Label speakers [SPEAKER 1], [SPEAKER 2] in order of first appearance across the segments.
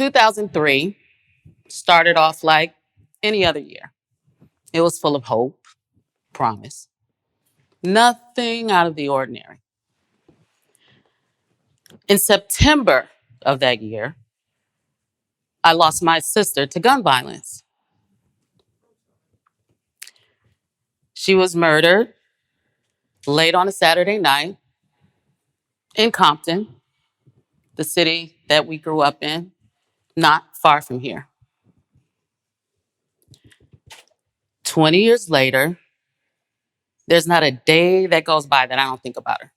[SPEAKER 1] 2003 started off like any other year. It was full of hope, promise, nothing out of the ordinary. In September of that year, I lost my sister to gun violence. She was murdered late on a Saturday night in Compton, the city that we grew up in, not far from here. 20 years later, there's not a day that goes by that I don't think about her.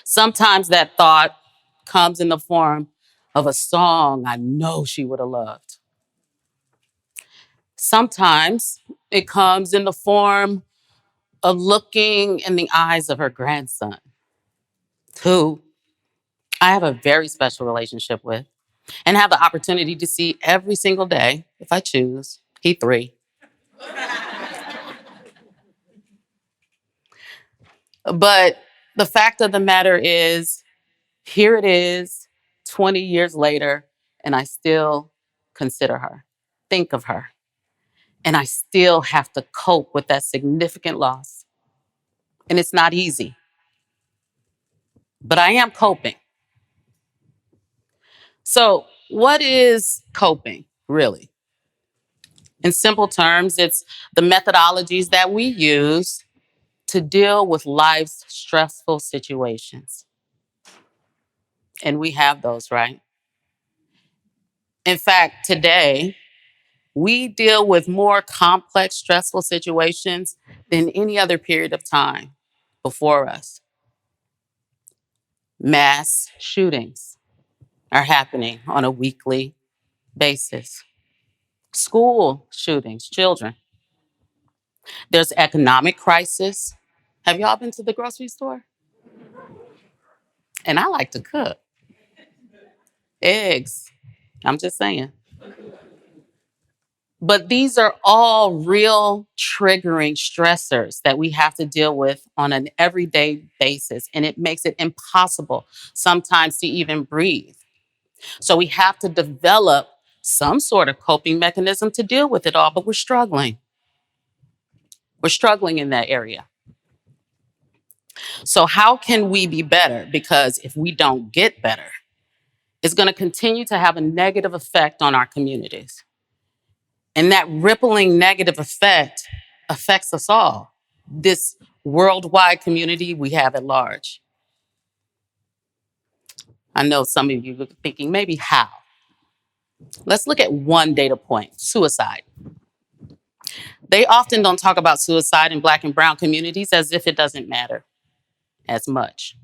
[SPEAKER 1] Sometimes that thought comes in the form of a song I know she would have loved. Sometimes it comes in the form of looking in the eyes of her grandson, who I have a very special relationship with and have the opportunity to see every single day if I choose. He 3. But the fact of the matter is, here it is, 20 years later, and I still consider her, think of her, and I still have to cope with that significant loss. And it's not easy, but I am coping. So, what is coping, really? In simple terms, it's the methodologies that we use to deal with life's stressful situations. And we have those, right? In fact, today, we deal with more complex, stressful situations than any other period of time before us. Mass shootings are happening on a weekly basis. School shootings, children. There's economic crisis. Have y'all been to the grocery store? And I like to cook. Eggs. I'm just saying. But these are all real triggering stressors that we have to deal with on an everyday basis. And it makes it impossible sometimes to even breathe. So we have to develop some sort of coping mechanism to deal with it all, but we're struggling. We're struggling in that area. So how can we be better? Because if we don't get better, it's going to continue to have a negative effect on our communities. And that rippling negative effect affects us all, this worldwide community we have at large. I know some of you are thinking, maybe how? Let's look at one data point, suicide. They often don't talk about suicide in Black and brown communities as if it doesn't matter as much.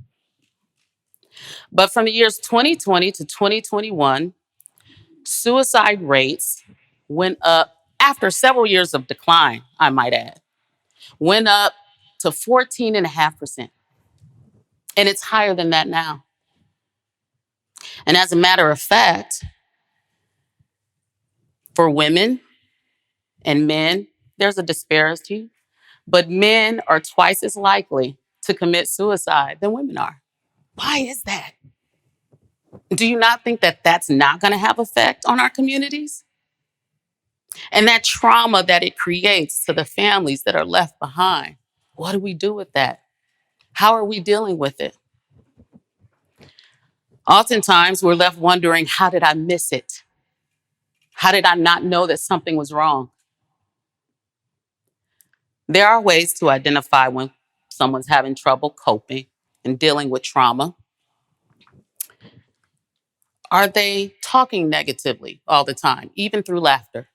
[SPEAKER 1] But from the years 2020 to 2021, suicide rates went up after several years of decline, I might add, went up to 14.5%. And it's higher than that now. And as a matter of fact, for women and men, there's a disparity, but men are twice as likely to commit suicide than women are. Why is that? Do you not think that that's not going to have effect on our communities? And that trauma that it creates to the families that are left behind, what do we do with that? How are we dealing with it? Oftentimes, we're left wondering, how did I miss it? How did I not know that something was wrong? There are ways to identify when someone's having trouble coping and dealing with trauma. Are they talking negatively all the time, even through laughter?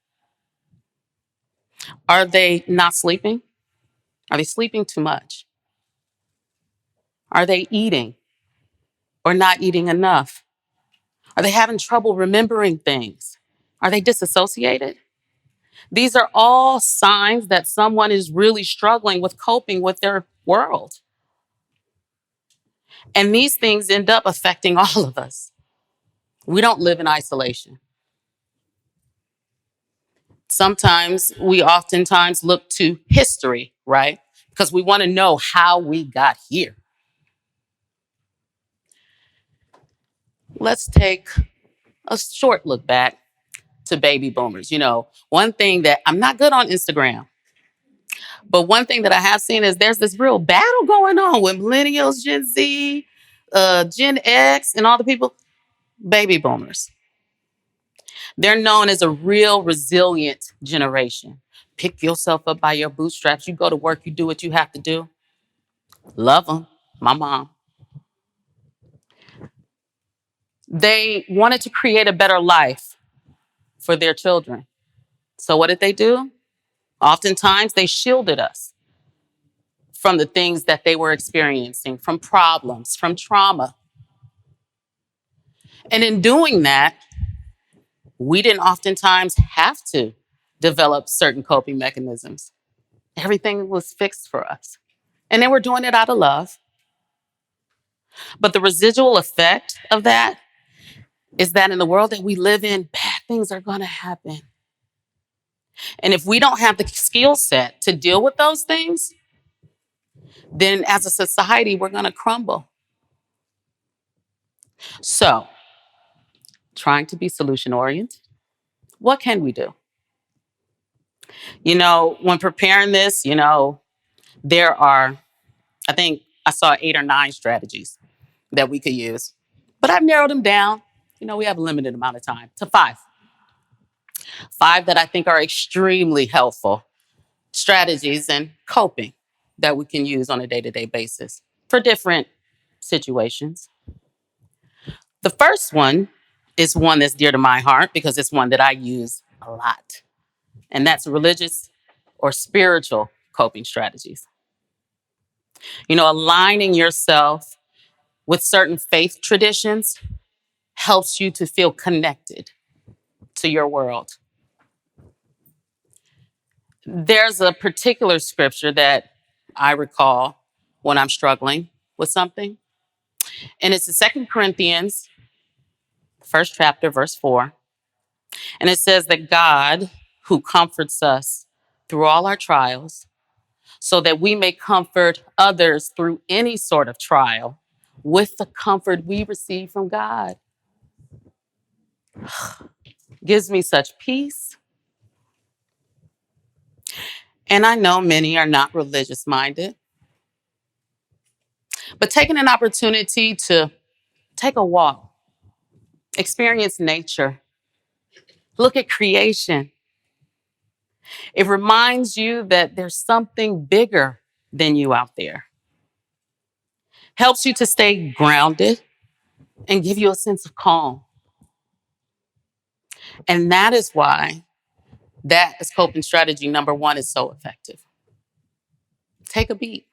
[SPEAKER 1] Are they not sleeping? Are they sleeping too much? Are they eating or not eating enough? Are they having trouble remembering things? Are they disassociated? These are all signs that someone is really struggling with coping with their world. And these things end up affecting all of us. We don't live in isolation. Sometimes we oftentimes look to history, right? Because we want to know how we got here. Let's take a short look back to baby boomers. One thing that I'm not good on Instagram, but one thing that I have seen is there's this real battle going on with millennials, Gen Z, Gen X, and all the people, baby boomers. They're known as a real resilient generation. Pick yourself up by your bootstraps. You go to work, you do what you have to do. Love them. My mom. They wanted to create a better life for their children. So what did they do? Oftentimes, they shielded us from the things that they were experiencing, from problems, from trauma. And in doing that, we didn't oftentimes have to develop certain coping mechanisms. Everything was fixed for us. And they were doing it out of love. But the residual effect of that is that in the world that we live in, bad things are going to happen. And if we don't have the skill set to deal with those things, then as a society, we're going to crumble. So, trying to be solution oriented, what can we do? When preparing this, there are, I think I saw 8 or 9 strategies that we could use, but I've narrowed them down. We have a limited amount of time to 5. 5 that I think are extremely helpful strategies and coping that we can use on a day-to-day basis for different situations. The first one is one that's dear to my heart because it's one that I use a lot, and that's religious or spiritual coping strategies. Aligning yourself with certain faith traditions helps you to feel connected to your world. There's a particular scripture that I recall when I'm struggling with something, and it's in 2 Corinthians, first chapter, verse 4. And it says that God, who comforts us through all our trials, so that we may comfort others through any sort of trial with the comfort we receive from God. Gives me such peace. And I know many are not religious minded, but taking an opportunity to take a walk, experience nature, look at creation. It reminds you that there's something bigger than you out there. Helps you to stay grounded and give you a sense of calm. And that is why that is coping strategy number 1 is so effective. Take a beat.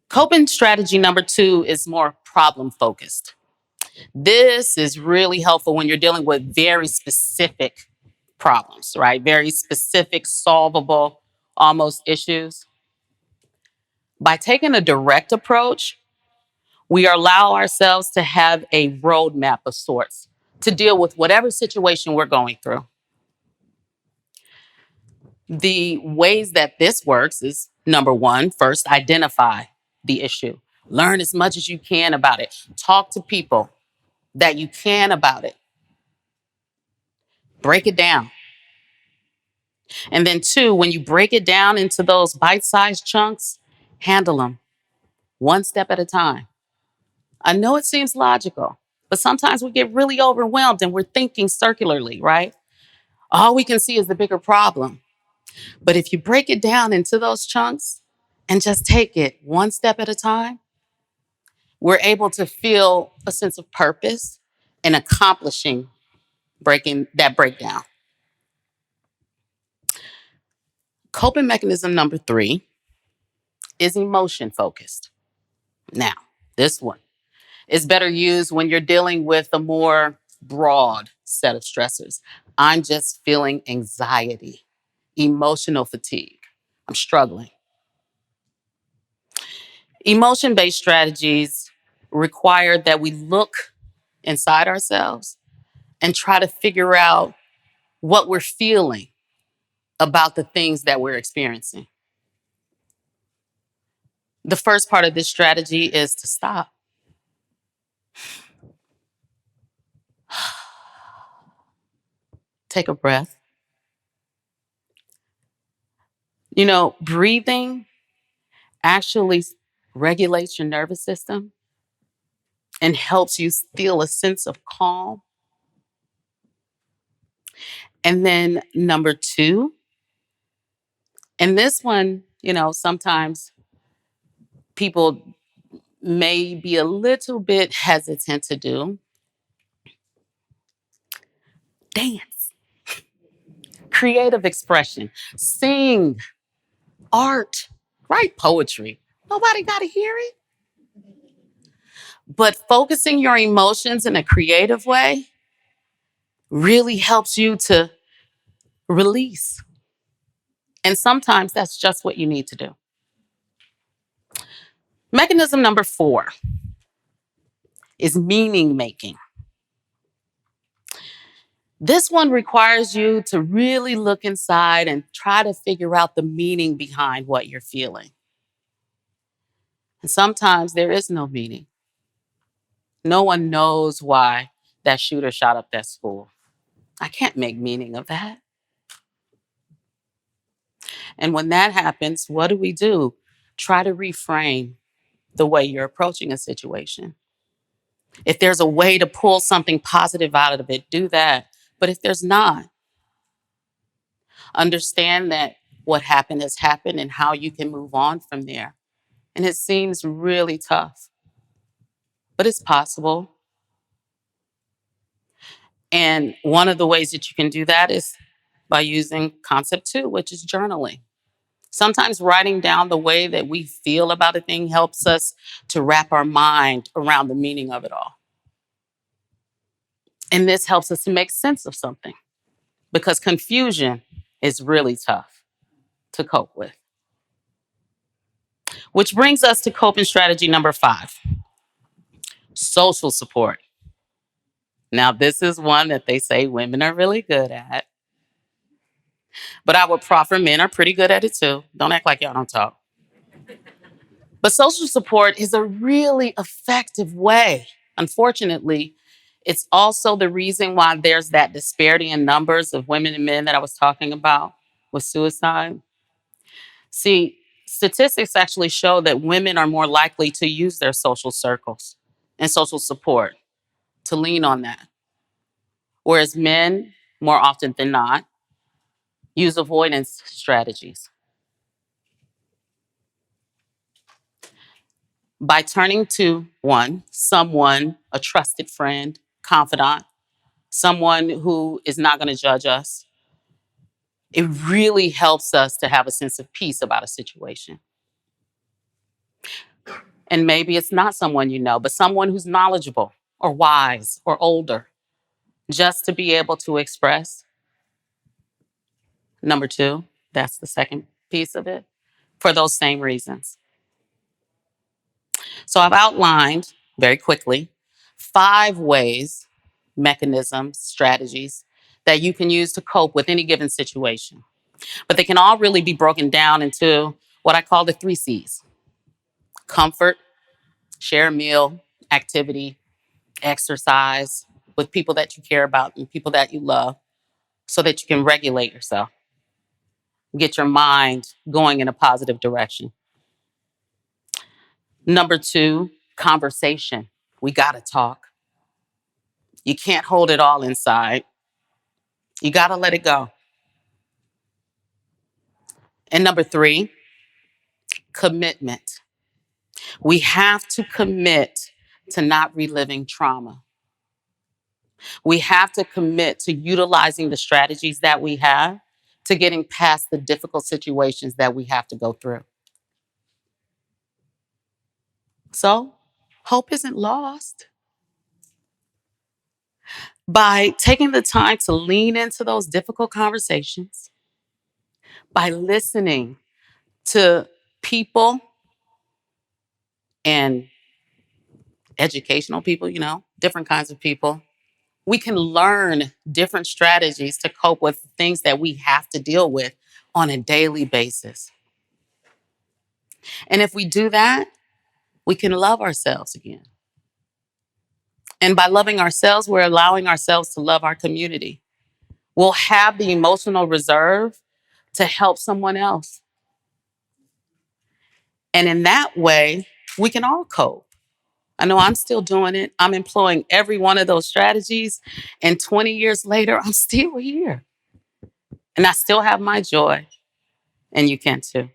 [SPEAKER 1] Coping strategy number 2 is more problem focused. This is really helpful when you're dealing with very specific problems, right? Very specific, solvable, almost issues. By taking a direct approach, we allow ourselves to have a roadmap of sorts to deal with whatever situation we're going through. The ways that this works is number 1, first, identify the issue. Learn as much as you can about it. Talk to people that you can about it. Break it down. And then 2, when you break it down into those bite-sized chunks, handle them one step at a time. I know it seems logical, but sometimes we get really overwhelmed and we're thinking circularly, right? All we can see is the bigger problem. But if you break it down into those chunks and just take it one step at a time, we're able to feel a sense of purpose in accomplishing breaking that breakdown. Coping mechanism number 3 is emotion focused. Now, this one is better used when you're dealing with a more broad set of stressors. I'm just feeling anxiety, emotional fatigue. I'm struggling. Emotion-based strategies require that we look inside ourselves and try to figure out what we're feeling about the things that we're experiencing. The first part of this strategy is to stop. Take a breath. Breathing actually regulates your nervous system and helps you feel a sense of calm. And then number two, and this one, sometimes people may be a little bit hesitant to do, dance, creative expression, sing, art, write poetry. Nobody got to hear it. But focusing your emotions in a creative way really helps you to release. And sometimes that's just what you need to do. Mechanism number 4 is meaning making. This one requires you to really look inside and try to figure out the meaning behind what you're feeling. And sometimes there is no meaning. No one knows why that shooter shot up that school. I can't make meaning of that. And when that happens, what do? Try to reframe the way you're approaching a situation. If there's a way to pull something positive out of it, do that. But if there's not, understand that what happened has happened and how you can move on from there. And it seems really tough, but it's possible. And one of the ways that you can do that is by using concept 2, which is journaling. Sometimes writing down the way that we feel about a thing helps us to wrap our mind around the meaning of it all. And this helps us to make sense of something because confusion is really tough to cope with. Which brings us to coping strategy number 5, social support. Now, this is one that they say women are really good at, but I would proffer men are pretty good at it too. Don't act like y'all don't talk. But social support is a really effective way. Unfortunately, it's also the reason why there's that disparity in numbers of women and men that I was talking about with suicide. See, statistics actually show that women are more likely to use their social circles and social support to lean on that. Whereas men, more often than not, use avoidance strategies. By turning to someone, a trusted friend, confidant, someone who is not going to judge us, it really helps us to have a sense of peace about a situation. And maybe it's not someone you know, but someone who's knowledgeable or wise or older, just to be able to express. Number 2, that's the second piece of it, for those same reasons. So I've outlined very quickly 5 ways, mechanisms, strategies that you can use to cope with any given situation. But they can all really be broken down into what I call the 3 C's: comfort, share a meal, activity, exercise with people that you care about and people that you love so that you can regulate yourself, get your mind going in a positive direction. Number 2, conversation. We got to talk. You can't hold it all inside. You got to let it go. And number 3, commitment. We have to commit to not reliving trauma. We have to commit to utilizing the strategies that we have to getting past the difficult situations that we have to go through. So, hope isn't lost. By taking the time to lean into those difficult conversations, by listening to people and educational people, different kinds of people, we can learn different strategies to cope with things that we have to deal with on a daily basis. And if we do that, we can love ourselves again. And by loving ourselves, we're allowing ourselves to love our community. We'll have the emotional reserve to help someone else. And in that way, we can all cope. I know I'm still doing it. I'm employing every one of those strategies. And 20 years later, I'm still here. And I still have my joy. And you can too.